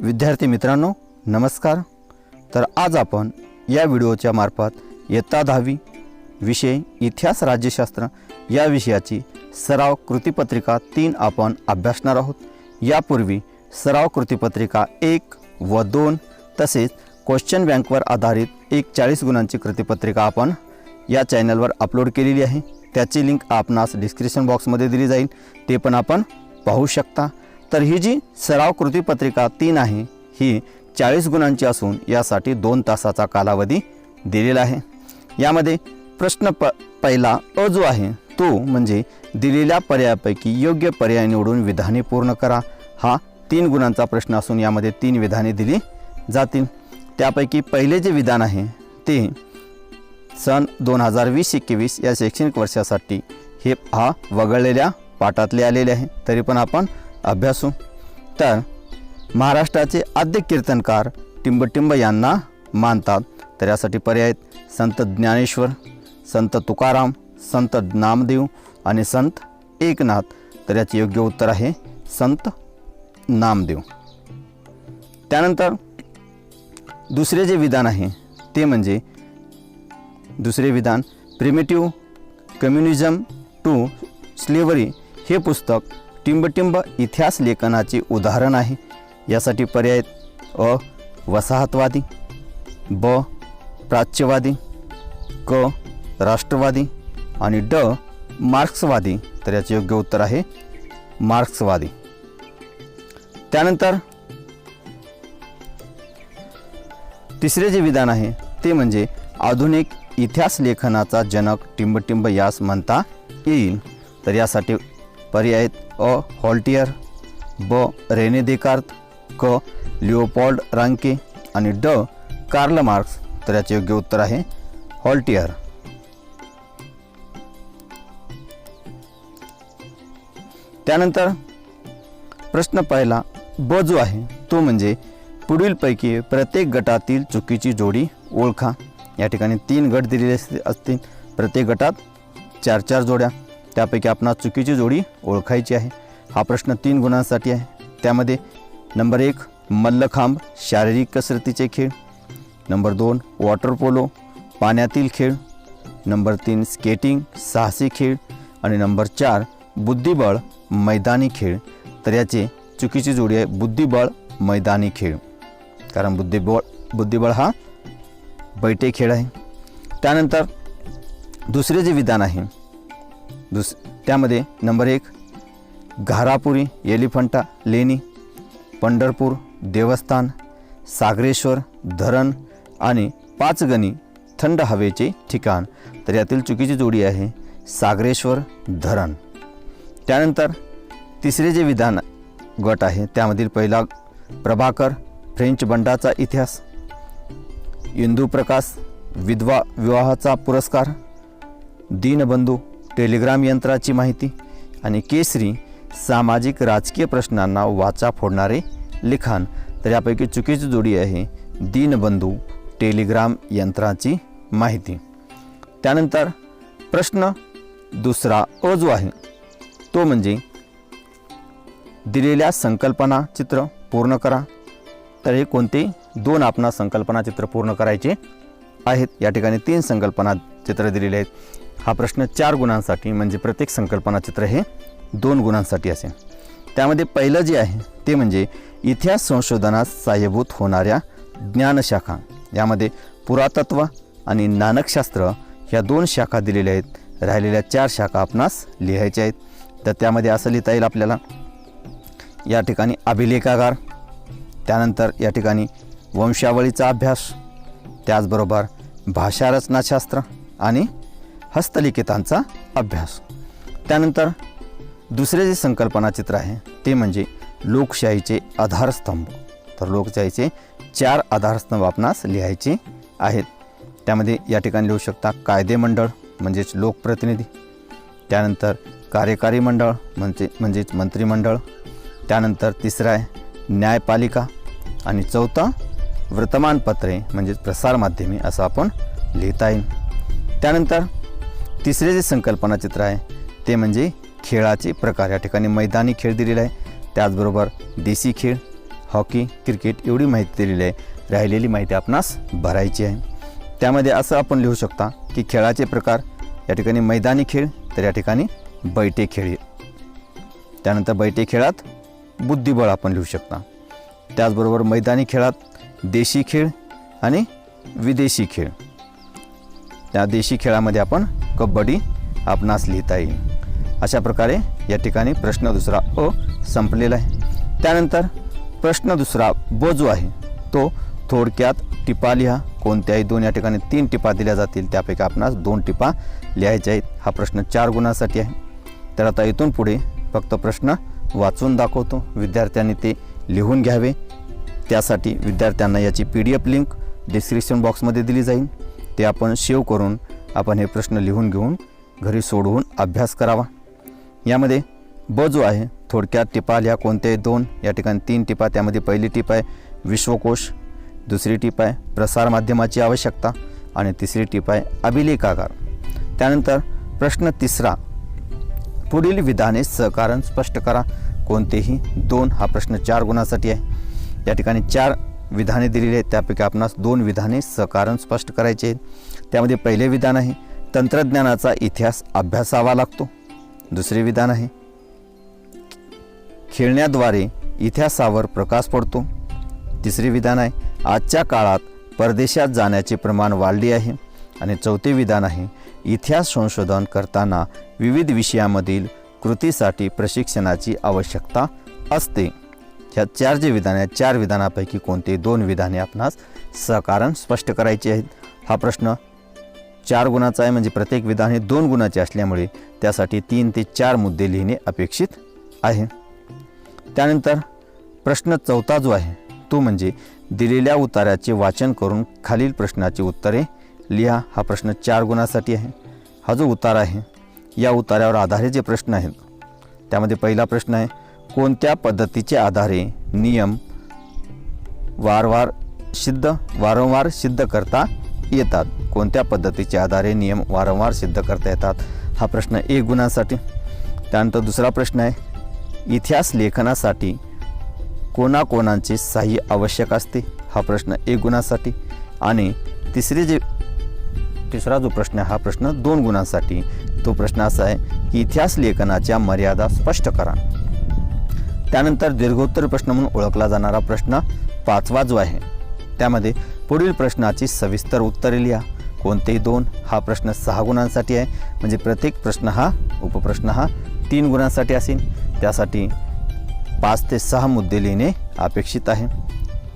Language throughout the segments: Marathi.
विद्यार्थी मित्रांनो नमस्कार। तर आज आपण या व्हिडिओच्या मार्फत इयत्ता 10वी विषय इतिहास राज्यशास्त्र या विषयाची सराव कृतीपत्रिका 3 आपण अभ्यासणार आहोत। यापूर्वी सराव कृतीपत्रिका 1 व 2 तसेच क्वेश्चन बँकवर आधारित एक 40 गुणांची कृतीपत्रिका आपण या चॅनलवर अपलोड केलेली आहे। त्याची लिंक आपणास डिस्क्रिप्शन बॉक्समध्ये दिली जाईल, ते पण आपण पाहू शकता। तर ही जी सराव कृतीपत्रिका 3 आहे ही 40 गुणांची असून यासाठी 2 तासाचा कालावधी दिलेला आहे। यामध्ये प्रश्न पहिला अ जो आहे तो म्हणजे दिलेल्या पर्यायापैकी योग्य पर्याय निवडून विधाने पूर्ण करा, हा 3 गुणांचा प्रश्न असून यामध्ये 3 विधाने दिली जातील। त्यापैकी पहिले जे विधान आहे ते सन 2020-21 या शैक्षणिक वर्षासाठी हे वगळलेल्या पाठातले आलेले आहे, तरी पण आपण अभ्यासू। तर महाराष्ट्राचे आद्य कीर्तनकार टिंबटिंब यांना मानतात, तर यासाठी पर्याय आहेत संत ज्ञानेश्वर, संत तुकाराम, संत नामदेव आणि संत एकनाथ। तर याचे योग्य उत्तर आहे संत नामदेव। त्यानंतर दुसरे जे विधान आहे ते म्हणजे दुसरे विधान प्रिमिटिव्ह कम्युनिझम टू स्लेव्हरी हे पुस्तक टिंबटिंब इतिहास लेखनाचे उदाहरण आहे। यासाठी पर्याय अ वसाहतवादी, ब प्राच्यवादी, क राष्ट्रवादी आणि ड मार्क्सवादी। तर याचे योग्य उत्तर आहे मार्क्सवादी। त्यानंतर तिसरे जे विधान आहे ते म्हणजे आधुनिक इतिहास लेखनाचा जनक टिंबटिंब यास म्हणता येईल। तर यासाठी पर्याय अ हॉल्टियर, ब रेने देकार्त, क लिओपोल्ड रांके आणि ड कार्ल मार्क्स। तर याचे योग्य उत्तर आहे हॉल्टियर। त्यानंतर प्रश्न पहिला ब जो आहे तो म्हणजे पुढीलपैकी प्रत्येक गटातील चुकीची जोडी ओळखा। या ठिकाणी 3 गट दिलेले असतील, प्रत्येक गटात 4-4 जोड्या, त्यापैकी आपणास चुकीची जोडी ओळखायची आहे। हा प्रश्न 3 गुणांसाठी आहे। त्यामध्ये नंबर 1 मल्लखांब शारीरिक कसरतीचे खेळ, नंबर 2 वॉटर पोलो पाण्यातील खेळ, नंबर 3 स्केटिंग साहसी खेळ आणि नंबर 4 बुद्धिबळ मैदानी खेळ। तर याची चुकीची जोडी आहे बुद्धिबळ मैदानी खेळ, कारण बुद्धिबळ हा बैठे खेळ आहे। त्यानंतर दुसरे जे विधान आहे त्यामध्ये नंबर 1 घारापुरी एलिफंटा लेणी, पंढरपूर देवस्थान, सागरेश्वर धरण आणि 5 गणी थंड हवेचे ठिकाण। तर यातील चुकीची जोडी आहे सागरेश्वर धरण। त्यानंतर तिसरे जे विधान गट आहे त्यामधील पहिला प्रभाकर फ्रेंच बंडाचा इतिहास, इंदुप्रकाश विधवा विवाहाचा पुरस्कार, दीनबंधू टेलिग्राम यंत्राची माहिती आणि केसरी सामाजिक राजकीय प्रश्नांना वाचा फोडणारे लिखाण। तर यापैकी चुकीची जोडी आहे दीनबंधू टेलिग्राम यंत्राची माहिती। त्यानंतर प्रश्न दुसरा अ जो आहे तो म्हणजे दिलेल्या संकल्पना चित्र पूर्ण करा। तर हे कोणते 2 आपणास संकल्पना चित्र पूर्ण करायचे आहेत। या ठिकाणी 3 संकल्पना चित्र दिलेले आहेत। हा प्रश्न 4 गुणांसाठी म्हणजे प्रत्येक संकल्पना चित्र हे 2 गुणांसाठी असेल। त्यामध्ये पहिलं जे आहे ते म्हणजे इतिहास संशोधनास सहाय्यभूत होणाऱ्या ज्ञानशाखा। यामध्ये पुरातत्व आणि नाणकशास्त्र ह्या 2 शाखा दिलेल्या आहेत, राहिलेल्या 4 शाखा आपणास लिहायच्या आहेत। तर त्यामध्ये असं लिहिता येईल आपल्याला या ठिकाणी अभिलेखागार, त्यानंतर या ठिकाणी वंशावळीचा अभ्यास, त्याचबरोबर भाषारचनाशास्त्र आणि हस्तलिखितांचा अभ्यास। त्यानंतर दुसरे जे संकल्पना चित्र आहे ते म्हणजे लोकशाहीचे आधारस्तंभ। तर लोकशाहीचे 4 आधारस्तंभ आपणास लिहायचे आहेत। त्यामध्ये या ठिकाणी लिहू शकता कायदे मंडळ म्हणजेच लोकप्रतिनिधी, त्यानंतर कार्यकारी मंडळ म्हणजेच मंत्रिमंडळ, त्यानंतर तिसरा आहे न्यायपालिका आणि चौथा वर्तमानपत्रे म्हणजेच प्रसारमाध्यमे असं आपण लिहिता येईल। त्यानंतर तिसरे जे संकल्पना चित्र आहे ते म्हणजे खेळाचे प्रकार। या ठिकाणी मैदानी खेळ दिलेला आहे, त्याचबरोबर देशी खेळ, हॉकी, क्रिकेट एवढी माहिती दिलेली आहे. राहिलेली माहिती आपणास भरायची आहे. त्यामध्ये असं आपण लिहू शकता की खेळाचे प्रकार, या ठिकाणी मैदानी खेळ, तर या ठिकाणी बैठे खेळ. त्यानंतर बैठे खेळात बुद्धिबळ आपण लिहू शकता. त्याचबरोबर मैदानी खेळात देशी खेळ आणि विदेशी खेळ. त्या देशी खेळामध्ये आपण कबड्डी आपणास लिहिता येईल. अशा प्रकारे या ठिकाणी प्रश्न दुसरा अ संपलेला आहे. त्यानंतर प्रश्न दुसरा ब जो आहे तो थोडक्यात टिपा लिहा. कोणत्याही दोन, या ठिकाणी 3 टिपा दिल्या जातील, त्यापैकी आपणास 2 टिपा लिहायच्या आहेत. हा प्रश्न 4 गुणासाठी आहे. तर आता इथून पुढे फक्त प्रश्न वाचून दाखवतो, विद्यार्थ्यांनी ते लिहून घ्यावे. त्यासाठी विद्यार्थ्यांना याची PDF लिंक डिस्क्रिप्शन बॉक्समध्ये दिली जाईल. ते आपण सेव्ह करून आपण हे प्रश्न लिहून घेऊन घरी सोडवून अभ्यास करावा. यामध्ये ब जो आहे थोडक्यात टिपा लिहा. कोणत्याही 2, या ठिकाणी 3 टिपा. त्यामध्ये पहिली टिप आहे विश्वकोश, दुसरी टिप आहे प्रसारमाध्यमाची आवश्यकता आणि तिसरी टिप आहे अभिलेखागार. त्यानंतर प्रश्न तिसरा, पुढील विधाने सहकारण स्पष्ट करा. कोणतेही 2. हा प्रश्न 4 गुणासाठी आहे. या ठिकाणी 4 विधाने दिलेली आहेत, त्यापैकी आपणास 2 विधाने सहकारण स्पष्ट करायचे आहेत. त्यामध्ये पहिले विधान आहे तंत्रज्ञानाचा इतिहास अभ्यासावा लागतो. दुसरे विधान आहे खेळण्याद्वारे इतिहासावर प्रकाश पडतो. तिसरे विधान आहे आजच्या काळात परदेशात जाण्याचे प्रमाण वाढले आहे. आणि चौथे विधान आहे इतिहास संशोधन करताना विविध विषयामधील कृतीसाठी प्रशिक्षणाची आवश्यकता असते. ह्या 4 जे विधान आहेत, 4 विधानापैकी कोणते 2 विधाने आपणास सहकारण स्पष्ट करायची आहेत. हा प्रश्न 4 गुणाचा आहे, म्हणजे प्रत्येक विधान हे 2 गुणाचे असल्यामुळे त्यासाठी 3 ते 4 मुद्दे लिहिणे अपेक्षित आहे. त्यानंतर प्रश्न चौथा जो आहे तो म्हणजे दिलेल्या उताराचे वाचन करून खालील प्रश्नाची उत्तरे लिहा. हा प्रश्न 4 गुणासाठी आहे. हा जो उतारा आहे या उतार्यावर आधारित जे प्रश्न आहेत त्यामध्ये पहिला प्रश्न आहे कोणत्या पद्धतीचे आधारे नियम वारंवार सिद्ध करता येतात. कोणत्या पद्धतीचे आधारे नियम वारंवार सिद्ध करता येतात. हा प्रश्न 1 गुणासाठी. त्यानंतर दुसरा प्रश्न आहे इतिहास लेखनासाठी कोणाकोणांचे सहाय्य आवश्यक असते. हा प्रश्न 1 गुणासाठी. आणि तिसरा जो प्रश्न आहे हा प्रश्न 2 गुणांसाठी. तो प्रश्न असा आहे की इतिहास लेखनाच्या मर्यादा स्पष्ट करा. त्यानंतर दीर्घोत्तर प्रश्न म्हणून ओळखला जाणारा प्रश्न 5वा जो आहे त्यामध्ये पुढील प्रश्नाची सविस्तर उत्तरे लिहा. कोणतेही 2. हा प्रश्न 6 गुणांसाठी आहे, म्हणजे प्रत्येक प्रश्न हा उपप्रश्न हा 3 गुणांसाठी असेल. त्यासाठी 5 ते 6 मुद्दे लिहिणे अपेक्षित आहे.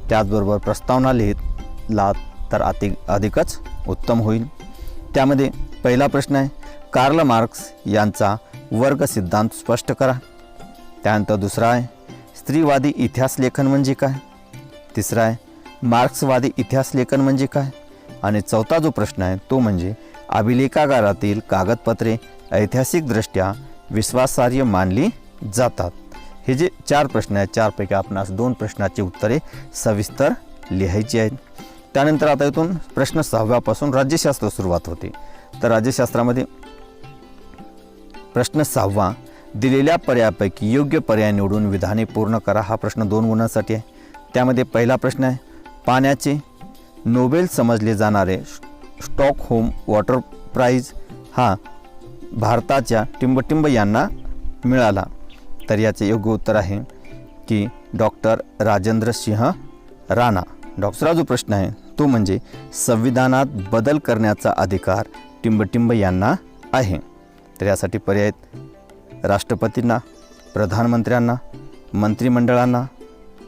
त्याचबरोबर प्रस्तावना लिहिला तर अधिकच उत्तम होईल. त्यामध्ये पहिला प्रश्न आहे कार्ल मार्क्स यांचा वर्ग सिद्धांत स्पष्ट करा. त्यानंतर दुसरा आहे स्त्रीवादी इतिहास लेखन म्हणजे काय. तिसरा आहे मार्क्सवादी इतिहास लेखन म्हणजे काय. आणि चौथा जो प्रश्न आहे तो म्हणजे अभिलेखागारातील कागदपत्रे ऐतिहासिकदृष्ट्या विश्वासार्ह मानली जातात. हे जे 4 प्रश्न आहेत 4पैकी आपणास 2 प्रश्नाची उत्तरे सविस्तर लिहायची आहेत. त्यानंतर आता इथून प्रश्न 6व्यापासून राज्यशास्त्र सुरुवात होते. तर राज्यशास्त्रामध्ये प्रश्न 6वा दिलेल्या पर्यायापैकी योग्य पर्याय निवडून विधाने पूर्ण करा. हा प्रश्न 2 गुणांसाठी आहे. त्यामध्ये पहिला प्रश्न आहे पाण्याचे नोबेल समजले जाणारे स्टॉकहोम वॉटर प्राइज हा भारताच्या टिंबटिंब यांना मिळाला. तर याचे योग्य उत्तर आहे की डॉक्टर राजेंद्र सिंह राणा. दुसरा जो प्रश्न आहे तो म्हणजे संविधानात बदल करण्याचा अधिकार टिंबटिंब यांना आहे. तर यासाठी पर्याय राष्ट्रपतींना, प्रधानमंत्र्यांना, मंत्रिमंडळांना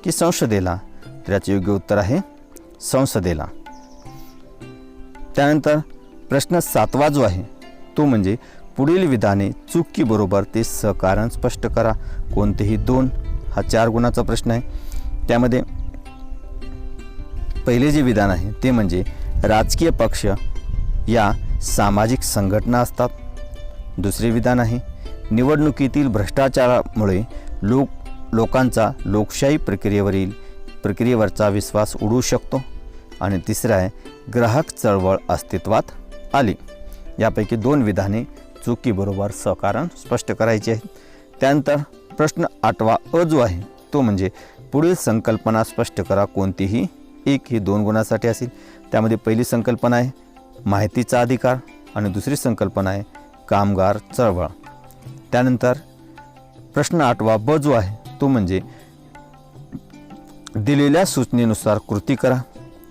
की संसदेला. तर याचे योग्य उत्तर आहे संसदेला. त्यानंतर प्रश्न 7वा जो आहे तो म्हणजे पुढील विधाने चूक की बरोबर ते सहकारण स्पष्ट करा. कोणतेही 2. हा 4 गुणाचा प्रश्न आहे. त्यामध्ये पहिले जे विधान आहे ते म्हणजे राजकीय पक्ष या सामाजिक संघटना असतात. दुसरे विधान आहे निवडणुकीतील भ्रष्टाचारामुळे लोकांचा लोकशाही प्रक्रियेवरचा विश्वास उडू शकतो. आणि तिसरं आहे ग्राहक चळवळ अस्तित्वात आली. यापैकी 2 विधाने चुकीबरोबर सहकारण स्पष्ट करायचे आहेत. त्यानंतर प्रश्न 8वा अ जो आहे तो म्हणजे पुढील संकल्पना स्पष्ट करा. कोणतीही एक ही 2 गुणासाठी असेल. त्यामध्ये पहिली संकल्पना आहे माहितीचा अधिकार आणि दुसरी संकल्पना आहे कामगार चळवळ. त्यानंतर प्रश्न 8वा ब जो आहे तो म्हणजे दिलेल्या सूचनेनुसार कृती करा.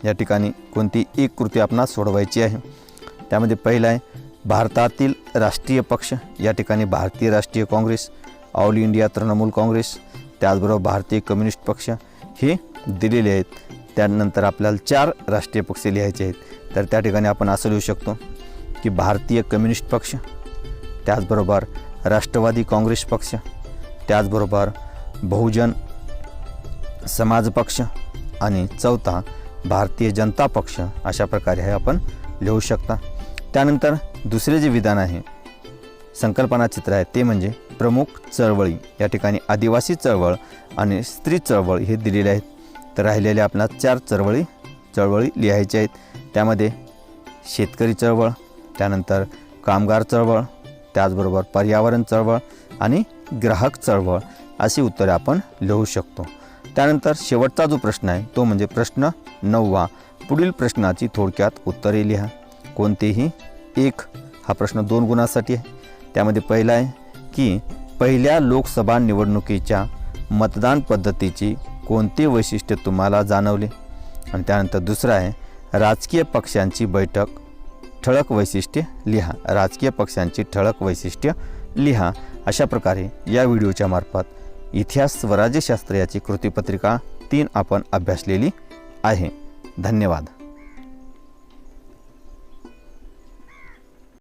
या ठिकाणी कोणती एक कृती आपणास सोडवायची आहे. त्यामध्ये पहिला आहे भारतातील राष्ट्रीय पक्ष. या ठिकाणी भारतीय राष्ट्रीय काँग्रेस, ऑल इंडिया तृणमूल काँग्रेस, त्याचबरोबर भारतीय कम्युनिस्ट पक्ष हे दिलेले आहेत. त्यानंतर आपल्याला 4 राष्ट्रीय पक्ष लिहायचे आहेत. तर त्या ठिकाणी आपण असं लिहू शकतो की भारतीय कम्युनिस्ट पक्ष, त्याचबरोबर राष्ट्रवादी काँग्रेस पक्ष, त्याचबरोबर बहुजन समाज पक्ष आणि चौथा भारतीय जनता पक्ष. अशा प्रकारे हे आपण लिहू शकता. त्यानंतर दुसरे जे विधान आहे संकल्पना चित्र आहे ते म्हणजे प्रमुख चळवळी. या ठिकाणी आदिवासी चळवळ आणि स्त्री चळवळ हे दिलेले आहेत. तर राहिलेले आपल्याला 4 चळवळी लिहायच्या आहेत. त्यामध्ये शेतकरी चळवळ, त्यानंतर कामगार चळवळ, त्याचबरोबर पर्यावरण चळवळ आणि ग्राहक चळवळ अशी उत्तरे आपण लिहू शकतो. त्यानंतर शेवटचा जो प्रश्न आहे तो म्हणजे प्रश्न 9वा. पुढील प्रश्नाची थोडक्यात उत्तरे लिहा. कोणतेही एक हा प्रश्न 2 गुणासाठी आहे. त्यामध्ये पहिला आहे की पहिल्या लोकसभा निवडणुकीच्या मतदान पद्धतीची कोणते वैशिष्ट्य तुम्हाला जाणवले. आणि त्यानंतर दुसरा आहे राजकीय पक्षांची बैठक ठळक वैशिष्ट्ये लिहा. राजकीय पक्षांची ठळक वैशिष्ट्य लिहा. अशा प्रकारे या व्हिडिओच्या मार्फत इतिहास व राज्यशास्त्र याची कृतीपत्रिका 3 आपण अभ्यासलेली आहे. धन्यवाद.